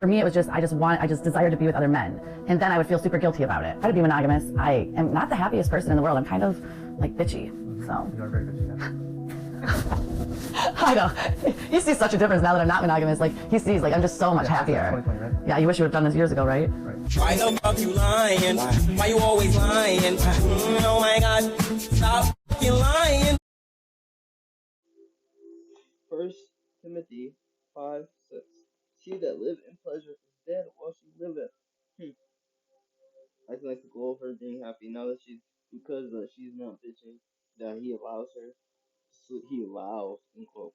For me, it was just, I just desired to be with other men. And then I would feel super guilty about it. I would be monogamous. I am not the happiest person in the world. I'm kind of like bitchy, so. You are very bitchy, yeah. I know. He sees such a difference now that I'm not monogamous. Like, he sees, like, I'm just so much happier. 2020, right? Yeah, you wish you would have done this years ago, right? Why the fuck you lying? Why you always lying? Oh my God, stop fucking lying. 1 Timothy 5:6. She that live in pleasure is dead while she liveth. I can like to go over her being happy now that because she's not bitching, that he allows her to sleep, he allows, in quote,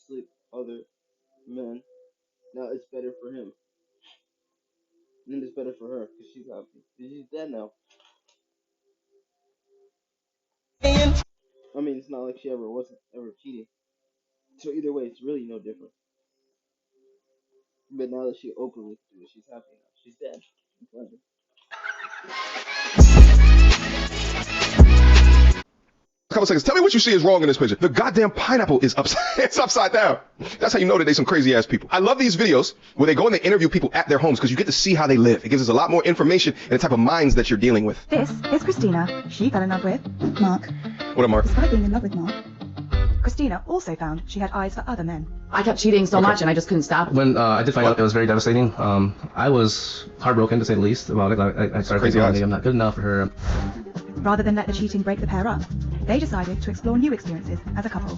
sleep other men. Now it's better for him. And it's better for her because she's happy. Because she's dead now. I mean, it's not like she wasn't ever cheating. So either way, it's really no different. But now that she openly can do it, she's happy now. She's dead. Pleasure. A couple seconds. Tell me what you see is wrong in this picture. The goddamn pineapple is it's upside down. That's how you know that they some crazy ass people. I love these videos where they go and they interview people at their homes because you get to see how they live. It gives us a lot more information and the type of minds that you're dealing with. This is Christina. She fell in love with Mark. What up, Mark? Despite being in love with Mark, Christina also found she had eyes for other men. I kept cheating so much and I just couldn't stop. When I did find out, it was very devastating. I was heartbroken, to say the least, about it. I started thinking, maybe I'm not good enough for her. Rather than let the cheating break the pair up, they decided to explore new experiences as a couple.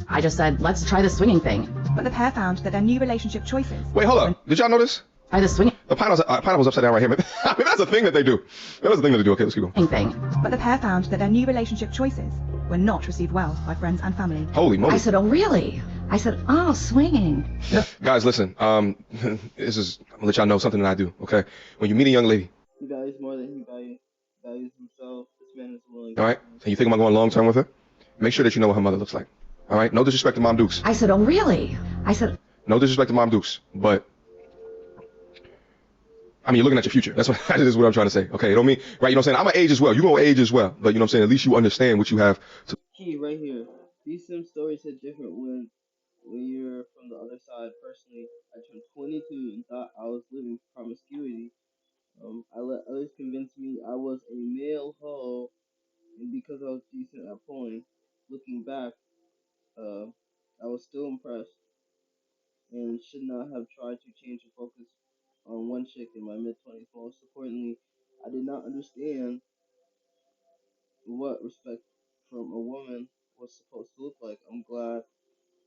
I just said, let's try the swinging thing. But the pair found that their new relationship choices... Wait, hold up. Did y'all know this? Try the swinging The pineapple's upside down right here. I mean, that's a thing that they do. That's a thing that they do. Okay, let's keep going. thing. But the pair found that their new relationship choices were not received well by friends and family. Holy moly. I said, oh, really? I said, oh, swinging. Guys, listen. I'm gonna let y'all know something that I do, okay? When you meet a young lady. He values more than he values himself. This man is willing. All right? And you think I'm going long term with her? Make sure that you know what her mother looks like. All right? No disrespect to Mom Dukes. I said, oh, really? I said, no disrespect to Mom Dukes, but I mean, you're looking at your future. That's what that is what I'm trying to say. Okay, you know what I mean? Right? You know what I'm saying? I'm gonna age as well. You're gonna age as well. But you know what I'm saying? At least you understand what you have to. Key right here. These Sim stories hit different when you're from the other side. Personally, I turned 22 and thought I was living promiscuity. I let others convince me I was a male hoe, and because I was decent at pulling, looking back, I was still impressed and should not have tried to change the focus on one chick in my mid-20s. Most importantly, I did not understand what respect from a woman was supposed to look like. I'm glad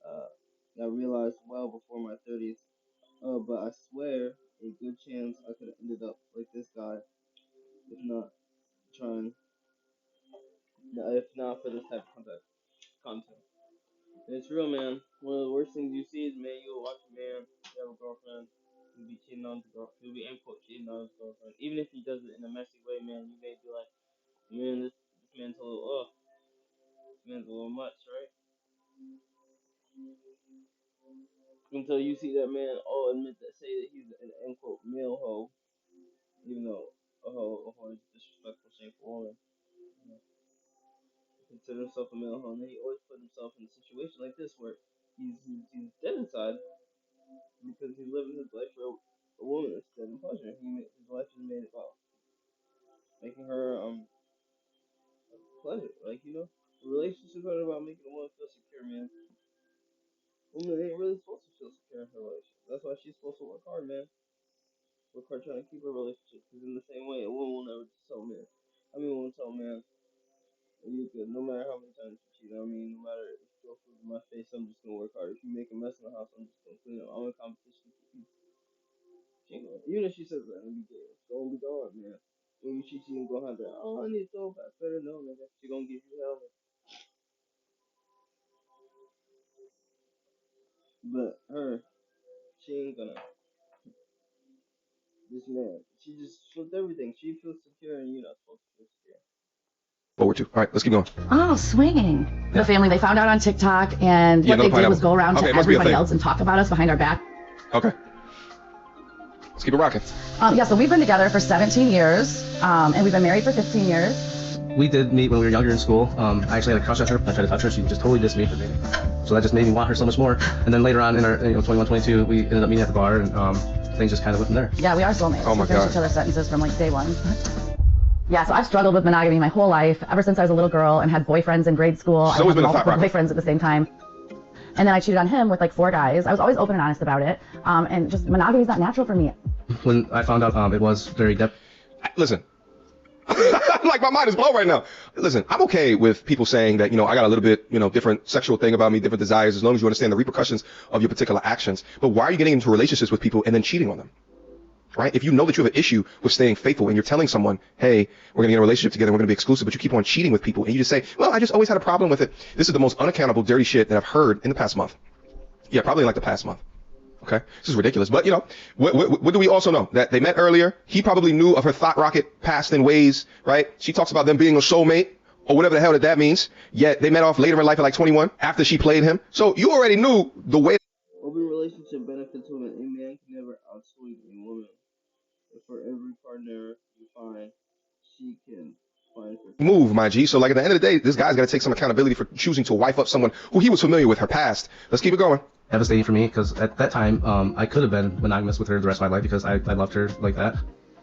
I realized well before my 30s. But I swear, a good chance I could have ended up like this guy, if not for this type of content. And it's real, man. One of the worst things you see is, man, you'll watch a man, you have a girlfriend, he'll be cheating on his girlfriend, he'll be, end quote, cheating on his girlfriend. Even if he does it in a messy way, man, you may be like, man, this man's a little, this man's a little much, right? Until you see that man say that he's an end quote male hoe, even though a hoe is a disrespectful, shameful woman. Consider himself a male hoe, and then he always put himself in a situation like this where he's dead inside because he's living his life for a woman instead of pleasure. His life is made about making her pleasure. Like, you know, relationships are about making a woman feel secure, man. Woman ain't really supposed to feel secure in her relationship. That's why she's supposed to work hard, man. Work hard trying to keep her relationship. Because in the same way, a woman will never tell man. Won't tell man, you good, no matter how many times you cheat. No matter if you throw food in my face, I'm just gonna work hard. If you make a mess in the house, I'm just gonna clean up. I'm in competition for you. Even if she says that, I'm gonna be good. It's gonna be gone, man. When you cheat, she ain't gonna have that. Oh, I need to throw back better. No, nigga. She gonna give you hell. But her, she ain't gonna. This man, she just flipped everything. She feels secure, and you're not supposed to feel secure. Forward to. All right, let's keep going. oh, swinging. The family, they found out on TikTok, and what they did was go around to everybody else and talk about us behind our back. Okay. Let's keep it rocking. Yeah, so we've been together for 17 years, and we've been married for 15 years. We did meet when we were younger in school. I actually had a crush on her. I tried to touch her. She just totally dissed me. So that just made me want her so much more. And then later on in our 21, 22, we ended up meeting at the bar, and things just kind of went from there. Yeah, we are soulmates. Oh my we finish God. each other's sentences from like day one. Yeah, so I've struggled with monogamy my whole life, ever since I was a little girl and had boyfriends in grade school. I always had been a thought multiple rocket. boyfriends at the same time. And then I cheated on him with like 4 guys. I was always open and honest about it. And just monogamy is not natural for me. When I found out it was very Listen. Like, my mind is blown right now. Listen, I'm okay with people saying that, I got a little bit, different sexual thing about me, different desires, as long as you understand the repercussions of your particular actions. But why are you getting into relationships with people and then cheating on them? Right? If you know that you have an issue with staying faithful and you're telling someone, hey, we're going to get in a relationship together, we're going to be exclusive, but you keep on cheating with people and you just say, well, I just always had a problem with it. This is the most unaccountable, dirty shit that I've heard in the past month. Yeah, probably like the past month. Okay? This is ridiculous. But, what do we also know? That they met earlier. He probably knew of her thought rocket past and ways, right? She talks about them being a soulmate or whatever the hell that means. Yet they met off later in life at like 21 after she played him. So you already knew the way. Open relationship benefits women. A man can never outswing a woman. But for every partner you find, she can find her. Move, my G. So like at the end of the day, this guy's got to take some accountability for choosing to wife up someone who he was familiar with her past. Let's keep it going. devastating for me because at that time I could have been monogamous with her the rest of my life because I loved her like that.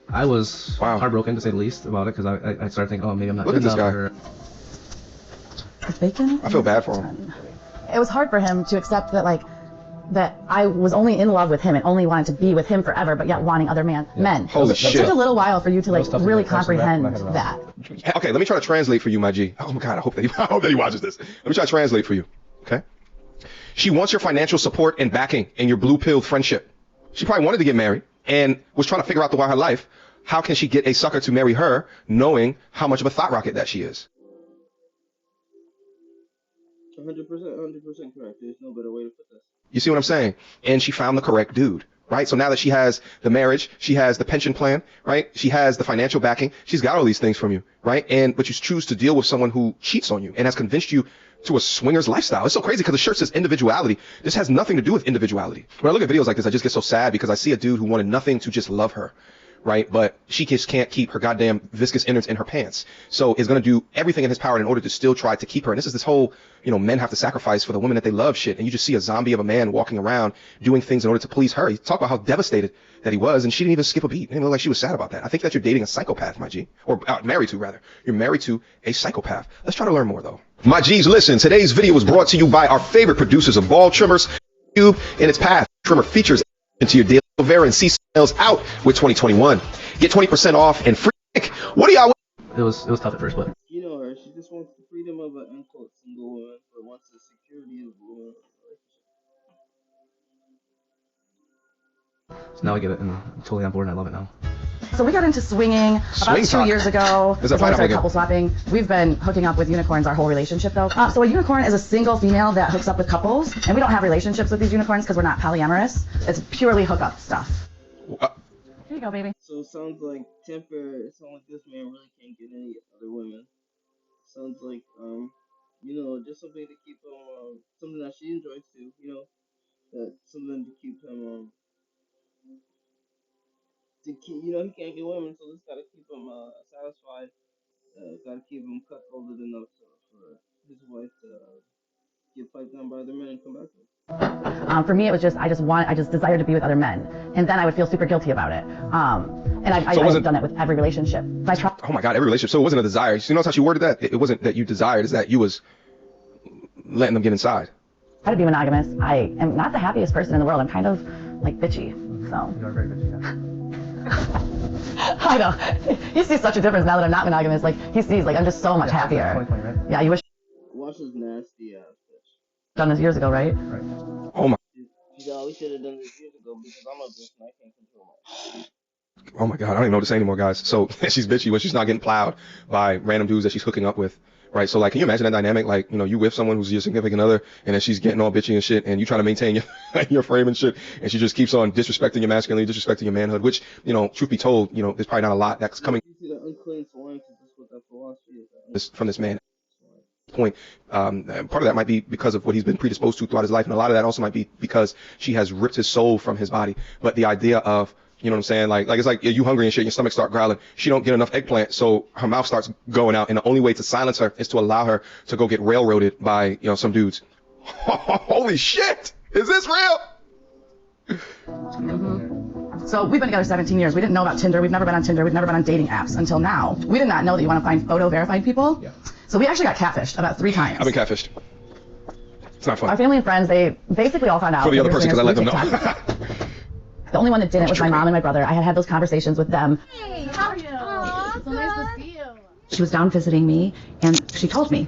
I was heartbroken to say the least about it because I started thinking, oh, maybe I'm not good enough for her. It's bacon? I feel bad for him. It was hard for him to accept that, that I was only in love with him and only wanted to be with him forever, but yet wanting other men. Holy shit. It took a little while for you to really comprehend that. Okay, let me try to translate for you, my G. Oh my God, I hope that he watches this. Let me try to translate for you. Okay. She wants your financial support and backing in your blue-pilled friendship. She probably wanted to get married and was trying to figure out the why of her life. How can she get a sucker to marry her, knowing how much of a thought rocket that she is? 100% correct. There's no better way to put this. You see what I'm saying? And she found the correct dude, right? So now that she has the marriage, she has the pension plan, right? She has the financial backing. She's got all these things from you, right? But you choose to deal with someone who cheats on you and has convinced you to a swinger's lifestyle. It's so crazy because the shirt says individuality. This has nothing to do with individuality. When I look at videos like this, I just get so sad because I see a dude who wanted nothing to just love her, right? But she just can't keep her goddamn viscous innards in her pants. So is going to do everything in his power in order to still try to keep her. And this is this whole, men have to sacrifice for the women that they love shit. And you just see a zombie of a man walking around doing things in order to please her. You talk about how devastated that he was, and she didn't even skip a beat. It didn't look like she was sad about that. I think that you're dating a psychopath, my G. Or married to, rather. You're married to a psychopath. Let's try to learn more, though. My G's, listen. Today's video was brought to you by our favorite producers of ball trimmers, Cube, and its path. Trimmer features into your daily Vera and C sales out with 2021. Get 20% off and free. What do y'all? It was tough at first, but You know her. She just wants the freedom of an unquote single woman, but wants the security of a woman. so now I get it and I'm totally on board and I love it now. So we got into swinging about 2 years ago. There's a As well as pineapple our again. couple swapping. We've been hooking up with unicorns our whole relationship, though. So a unicorn is a single female that hooks up with couples, and we don't have relationships with these unicorns because we're not polyamorous. It's purely hookup stuff. Here you go, baby. So it sounds like it sounds like this man really can't get any other women. Sounds like just something to keep him something that she enjoys too, that something to keep him he can't get women, so this gotta keep him satisfied. Gotta keep him cuckolded enough for his wife to get piped down by other men and come back to him. For me, it was I just desired to be with other men, and then I would feel super guilty about it. And I've done it with every relationship. Oh my God, every relationship. So it wasn't a desire. You notice how she worded that? It wasn't that you desired, it's that you was letting them get inside. I try to be monogamous. I am not the happiest person in the world. I'm kind of bitchy. So. You are very bitchy, yeah. I know. He sees such a difference now that I'm not monogamous. He sees I'm just so much happier. 2020, right? Yeah, you wish Watch this nasty ass bitch. done this years ago, right? Right. Oh my. We should have done this years ago because I'm a bitch and I can't control myself. Oh my God, I don't even know what to say anymore, guys. So she's bitchy when she's not getting plowed by random dudes that she's hooking up with, right? So can you imagine that dynamic? You with someone who's your significant other, and then she's getting all bitchy and shit, and you trying to maintain your frame and shit, and she just keeps on disrespecting your masculinity, disrespecting your manhood, which, truth be told, there's probably not a lot that's coming You see the unclean swine, because that's what that philosophy is. from this man. Point. Part of that might be because of what he's been predisposed to throughout his life, and a lot of that also might be because she has ripped his soul from his body. But the idea of, you know what I'm saying? It's like you hungry and shit, your stomach start growling. She don't get enough eggplant, so her mouth starts going out, and the only way to silence her is to allow her to go get railroaded by, some dudes. Holy shit! Is this real? So we've been together 17 years. We didn't know about Tinder. We've never been on Tinder. We've never been on dating apps until now. We did not know that you want to find photo verified people. Yeah. So we actually got catfished about 3 times. I've been catfished. It's not fun. Our family and friends, they basically all found out. For the other person, because I let them know. The only one that didn't was my mom and my brother. I had those conversations with them. Hey, how are you? Aww, so nice to see you. She was down visiting me, and she told me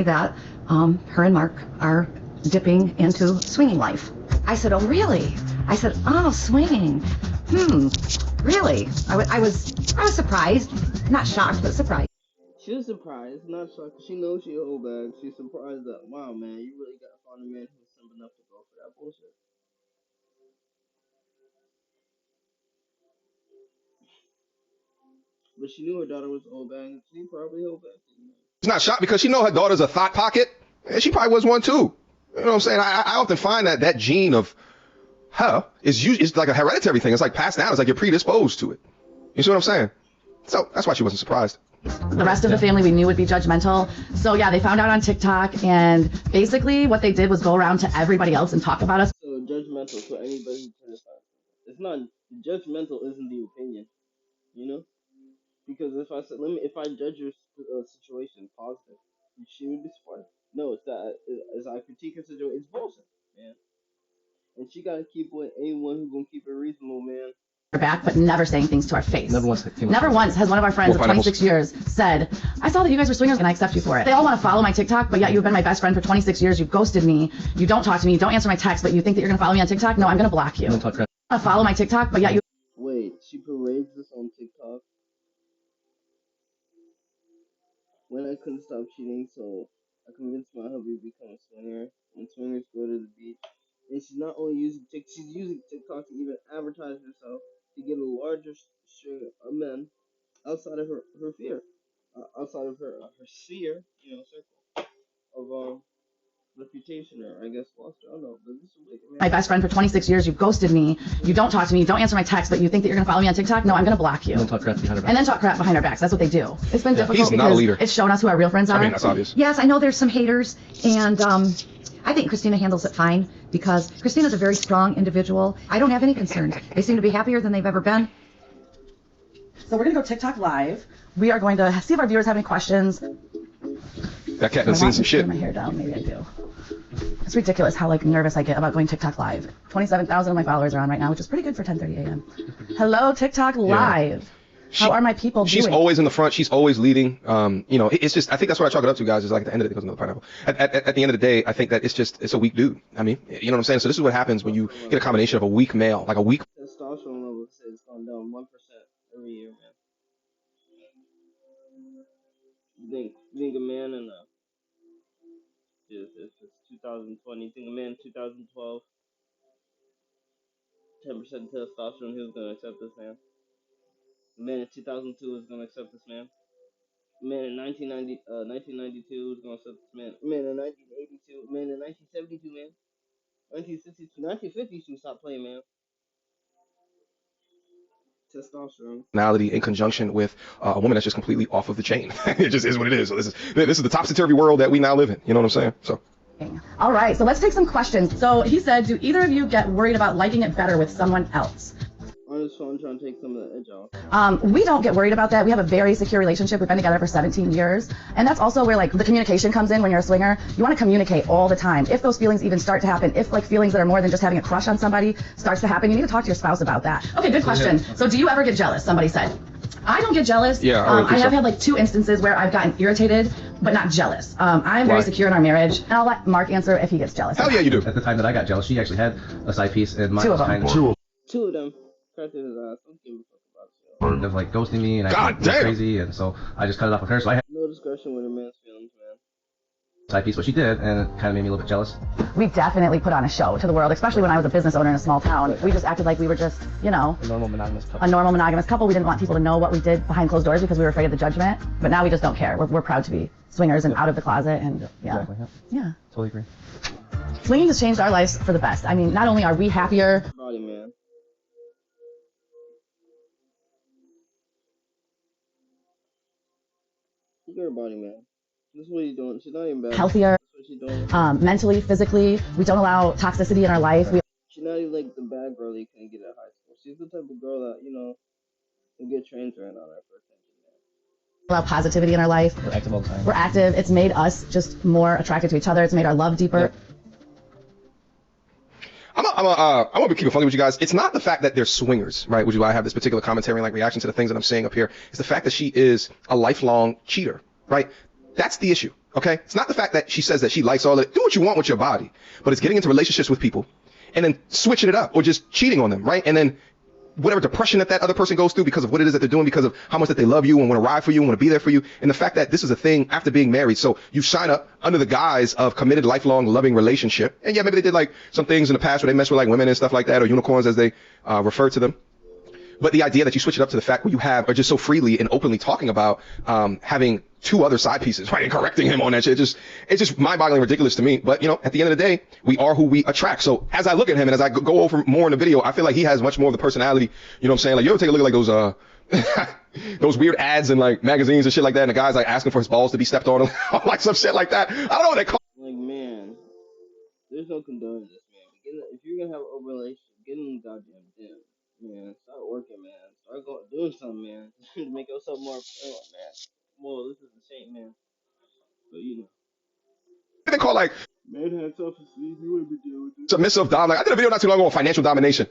that her and Mark are dipping into swinging life. I said, oh, really? I said, oh, swinging. Really? I was surprised, not shocked, but surprised. She was surprised, not shocked, 'cause she knows she a whole bag. She's surprised that, wow, man, you really got to find a man who's simple enough to go for that bullshit. But she knew her daughter was old bag. She probably old bag. She's not shocked because she know her daughter's a thought pocket, and she probably was one too. You know what I'm saying? I often find that gene of her is like a hereditary thing. It's like passed down. It's like you're predisposed to it. You see what I'm saying? So that's why she wasn't surprised. The rest of the family we knew would be judgmental. So yeah, they found out on TikTok, and basically what they did was go around to everybody else and talk about us. So judgmental for anybody who criticizes. It's not judgmental. Isn't the opinion, you know? Because if I said, if I judge your situation positive, she would be surprised. No, it's that as I critique her situation, it's bullshit, man. And she gotta keep with anyone who's gonna keep it reasonable, man. Back, but never saying things to our face. Never once has one of our friends of 26 years said, I saw that you guys were swingers and I accept you for it. They all want to follow my TikTok, but yet you've been my best friend for 26 years. You've ghosted me. You don't talk to me. You don't answer my text, but you think that you're going to follow me on TikTok? No, I'm going to block you. I want to follow my TikTok, but yet you... Wait, she parades this on TikTok? When I couldn't stop cheating, so I convinced my hubby to become a swinger. And swingers go to the beach. And she's not only using TikTok, she's using TikTok to even advertise herself to get a larger string of men outside of her fear, outside of her sphere, you know, circle of reputation, or I guess foster. I don't know, but this is like, my best friend for 26 years. You've ghosted me. You don't talk to me. You don't answer my text, but you think that you're going to follow me on TikTok? No, I'm going to block you. And then talk crap behind our backs. And then talk crap behind our backs. That's what they do. It's been difficult He's not a leader. It's shown us who our real friends are. I mean, that's obvious. Yes, I know there's some haters, and I think Christina handles it fine because Christina's a very strong individual. I don't have any concerns. They seem to be happier than they've ever been. So we're going to go TikTok live. We are going to see if our viewers have any questions. That cat done seen some shit. My hair down. Maybe I do. It's ridiculous how nervous I get about going TikTok live. 27,000 of my followers are on right now, which is pretty good for 10:30 a.m. Hello, TikTok live. How are my people doing? She's always in the front. She's always leading. You know, it's just, I think that's what I chalk it up to, guys, is like at the end of the day, goes another pineapple. At the end of the day, I think that it's a weak dude. I mean, you know what I'm saying? So this is what happens when you get a combination of a weak male, like a weak. Testosterone level has gone down 1% every year, man. You think a man in it's 2020, you think a man in 2012, 10% testosterone, he was going to accept this man? A man in 2002 is going to accept this man. A man in 1992 is going to accept this man. A man in 1982, a man in 1972, man. 1962, 1952, stop playing, man. Testosterone. In conjunction with a woman that's just completely off of the chain. It just is what it is. So this is the topsy-turvy world that we now live in. You know what I'm saying? So. All right, so let's take some questions. So he said, do either of you get worried about liking it better with someone else? On his phone, trying to take some of the edge off. We don't get worried about that. We have a very secure relationship. We've been together for 17 years. And that's also where like the communication comes in when you're a swinger. You want to communicate all the time. If those feelings even start to happen, if like feelings that are more than just having a crush on somebody starts to happen, you need to talk to your spouse about that. Okay, good question. So do you ever get jealous? Somebody said. I don't get jealous. Yeah, I have had like 2 instances where I've gotten irritated, but not jealous. I'm very secure in our marriage. And I'll let Mark answer if he gets jealous. Hell yeah, you do. At the time that I got jealous, she actually had a side piece in my 2 of them. 2 of them. Cracked in his ass. Don't give a fuck about it. Of like ghosting me and I was crazy, and so I just cut it off with her. So I had no discretion with a man's feelings, man. Side piece, what she did, and it kind of made me a little bit jealous. We definitely put on a show to the world, especially when I was a business owner in a small town. We just acted like we were just, you know, A normal monogamous couple. We didn't want people to know what we did behind closed doors because we were afraid of the judgment. But now we just don't care. We're proud to be swingers and out of the closet, and Exactly, yeah. Totally agree. Swinging has changed our lives for the best. I mean, not only are we happier. Body, man. Look at her body, man. This is what he's doing. She's not even bad. Healthier, That's what she's doing. mentally, physically. We don't allow toxicity in our life. She's not even like the bad girl you can get at high school. She's the type of girl that, will get trains ran on her for attention, man. Allow positivity in our life. We're active all the time. We're active. It's made us just more attracted to each other. It's made our love deeper. Yep. I'm gonna keep it funny with you guys. It's not the fact that they're swingers, right? Which is why I have this particular commentary and like reaction to the things that I'm saying up here. It's the fact that she is a lifelong cheater, right? That's the issue, okay? It's not the fact that she says that she likes all that. Do what you want with your body, but it's getting into relationships with people and then switching it up or just cheating on them, right? And then whatever depression that other person goes through because of what it is that they're doing, because of how much that they love you and want to ride for you and want to be there for you. And the fact that this is a thing after being married. So you sign up under the guise of committed, lifelong, loving relationship. And yeah, maybe they did like some things in the past where they messed with like women and stuff like that, or unicorns as they refer to them. But the idea that you switch it up to the fact where you are just so freely and openly talking about having two other side pieces, right, and correcting him on that shit, it's just mind-boggling ridiculous to me. But, at the end of the day, we are who we attract. So as I look at him and as I go over more in the video, I feel like he has much more of the personality, you know what I'm saying? Like, you ever take a look at like those weird ads in like magazines and shit like that, and the guy's like asking for his balls to be stepped on, like some shit like that. I don't know what they call it. Like, man, there's no condoning this, man. If you're gonna have a relationship, get in the goddamn gym. Man, start working, man. Start doing something, man. To make yourself more appealing, man. Well, this is a shame, man. But They call like man had self-esteem. You wouldn't be dealing with this. Submissive dom. Like I did a video not too long ago on financial domination.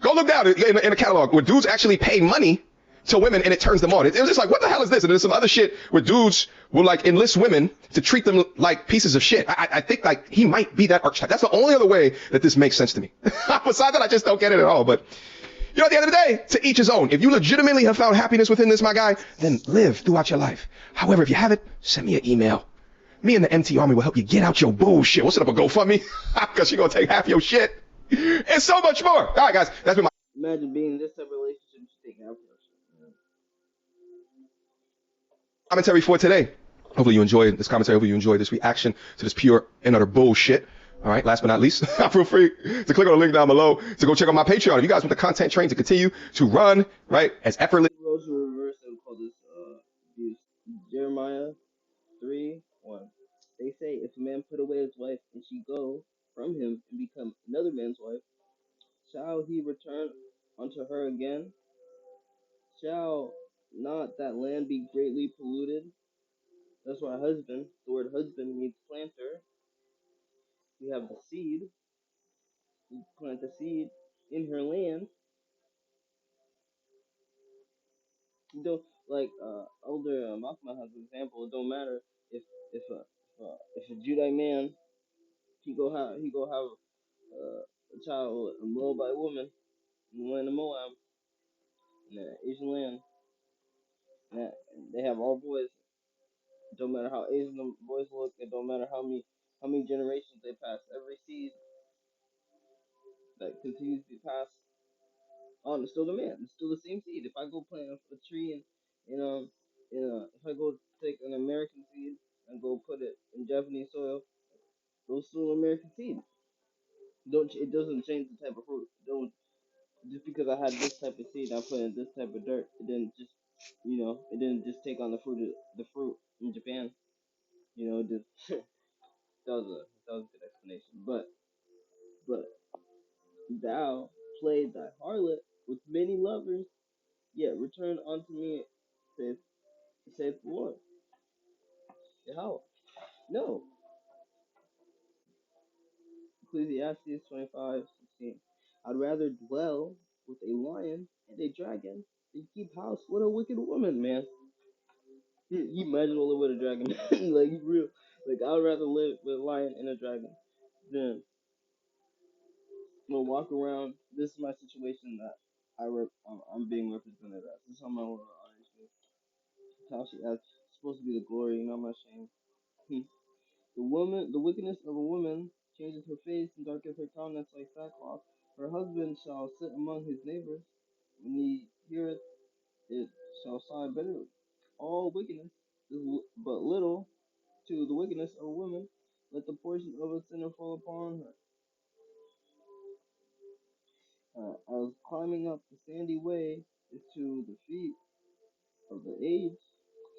Go look down in the catalog where dudes actually pay money to women and it turns them on. It was just like, what the hell is this? And there's some other shit where dudes will like enlist women to treat them like pieces of shit. I think like he might be that archetype. That's the only other way that this makes sense to me. Besides that, I just don't get it at all. But at the end of the day, to each his own. If you legitimately have found happiness within this, my guy, then live throughout your life. However, if you haven't, send me an email. Me and the MT Army will help you get out your bullshit. We'll set up a GoFundMe because she's going to take half your shit. And so much more. All right, guys, that's been my imagine being in this type of relationship and take half your shit. Commentary for today. Hopefully you enjoyed this commentary. Hopefully you enjoyed this reaction to this pure and utter bullshit. All right, last but not least, feel free to click on the link down below to go check out my Patreon. If you guys want the content train to continue to run, right, as effortless. Roles were reversed and call this abuse. Jeremiah 3:1. They say if a man put away his wife and she go from him and become another man's wife, shall he return unto her again? Shall not that land be greatly polluted? That's why husband, the word husband means planter. We have the seed. We plant the seed in her land. You don't like Elder Machma has an example. It don't matter if a Judite man he go have a child with a Moabite woman in the land of Moab in the Asian land. And they have all boys. It don't matter how Asian the boys look. It don't matter how many generations they pass. Every seed that continues to be passed on is still the man. It's still the same seed. If I go plant a tree if I go take an American seed and go put it in Japanese soil, those still American seed. It doesn't change the type of fruit. Don't just because I had this type of seed, I put in this type of dirt. It didn't just take on the fruit in Japan. Just that was a good explanation. But thou played thy harlot with many lovers, yet return unto me, saith the Lord. How? No. Ecclesiastes 25:16. I'd rather dwell with a lion and a dragon than keep house with a wicked woman, man. You imagine living with a dragon, like real. Like I'd rather live with a lion and a dragon than walk around. This is my situation that I'm being represented as. This is how my little audience feels. How that's supposed to be the glory, not my shame. The wickedness of a woman changes her face and darkens her countenance like sackcloth. Her husband shall sit among his neighbors. When he heareth it, shall sigh bitterly. All wickedness is but little to the wickedness of a woman. Let the portion of a sinner fall upon her. As climbing up the sandy way is to the feet of the aged,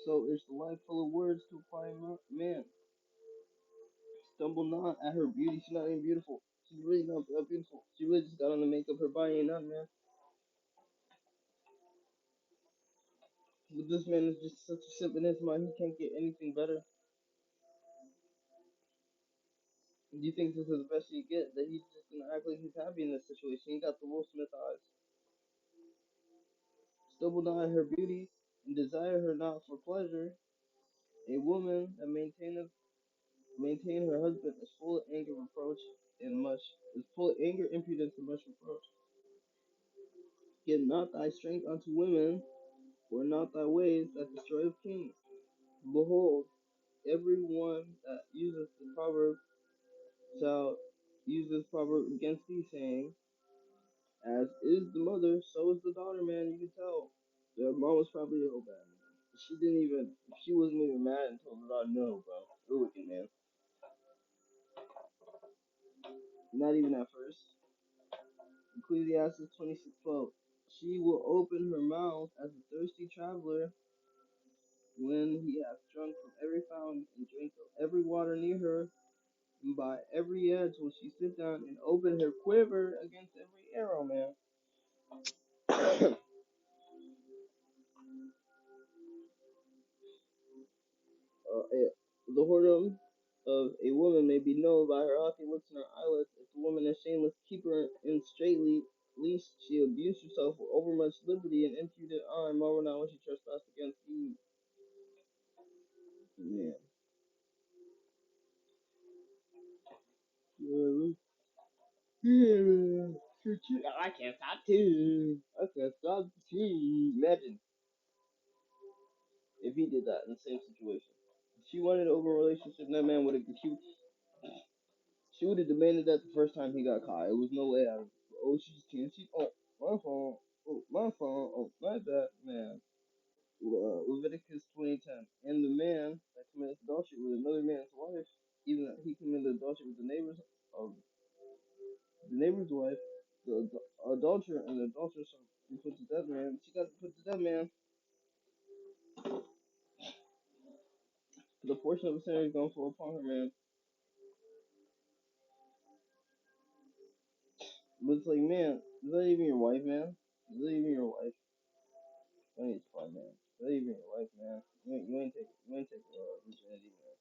so is the life full of words to a quiet man. Stumble not at her beauty. She's not even beautiful. She's really not that beautiful. She really just got on the makeup. Her body ain't nothing, man. But this man is just such a simp in his mind. He can't get anything better. Do you think this is the best he get? That he's just gonna act like he's happy in this situation? He got the Will Smith eyes. Still will deny her beauty and desire her not for pleasure. A woman that maintain her husband is full of anger, reproach, and much is full of anger, impudence, and much reproach. Give not thy strength unto women, or not thy ways that destroy kings. Behold, every one that useth the proverb shall use this proverb against thee, saying, as is the mother, so is the daughter, man. You can tell. Their mom was probably a whole bad, man. She wasn't even mad and told her daughter no, bro. You're wicked, man. Not even at first. Ecclesiastes 26:12. She will open her mouth as a thirsty traveler when he hath drunk from every fountain and drink of every water near her, and by every edge will she sit down and open her quiver against every arrow, man. The whoredom of a woman may be known by her haughty looks and her eyelids. If the woman is shameless, keep her in straitly, lest she abuse herself with overmuch liberty and impudent eye. Marvel not when she trespass against you. Man. I can't stop too. I can't stop too. Imagine if he did that in the same situation. If she wanted an open relationship, that man would have. She would have demanded that the first time he got caught. It was no way out of it. Oh, she just can't. Oh, my phone. Oh, my phone. Oh, my bad, man. Leviticus 20:10. And the man that committed adultery with another man's wife, even that he committed adultery with the neighbor's wife, the adulterer and the adulteress shall be put to death, man. She got put to death, man. The portion of the sinner is going to fall upon her, man. But it's like, man, is that even your wife, man? Is that even your wife? I need to find, man. Is that even your wife, man? You ain't take virginity, man.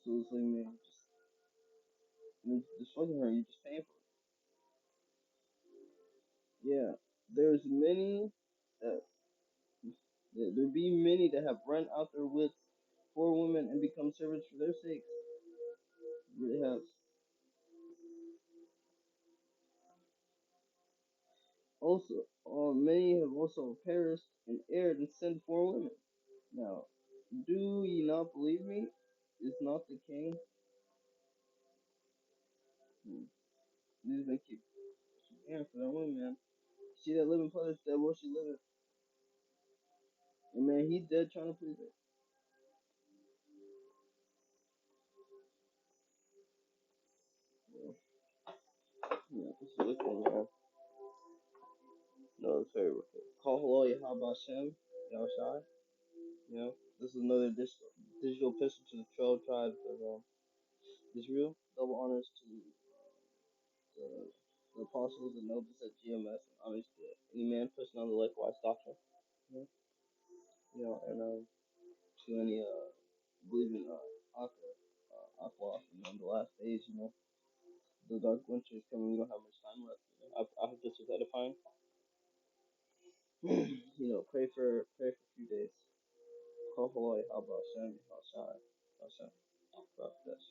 So it's like, man, just fucking her. You just paying for it. Yeah, there's many that there be many that have run out their wits for women and become servants for their sakes. Really has. Also, many have also perished and erred and sinned for women. Now, do ye not believe me? Is not the king? These men keep caring for that woman, man. See that living place, that where she living. And man, he dead trying to please her. Yeah, yeah, this is wicked, man. No, it's very wicked. KAL HALAL YAHAWASHI, Yahushai. You know, this is another digital epistle to the 12 tribes of Israel. Double honors to the apostles and nobles at GMS, and honors to any man pushing on the likewise doctrine. You know, and to any believing AHBAL, you know, in the last days, you know, the dark winter is coming. We don't have much time left. You know? I hope this was edifying. You know, pray for a few days. KAL HALAL YAHAWASHI, Hashem, Hashem, Hashem. God bless.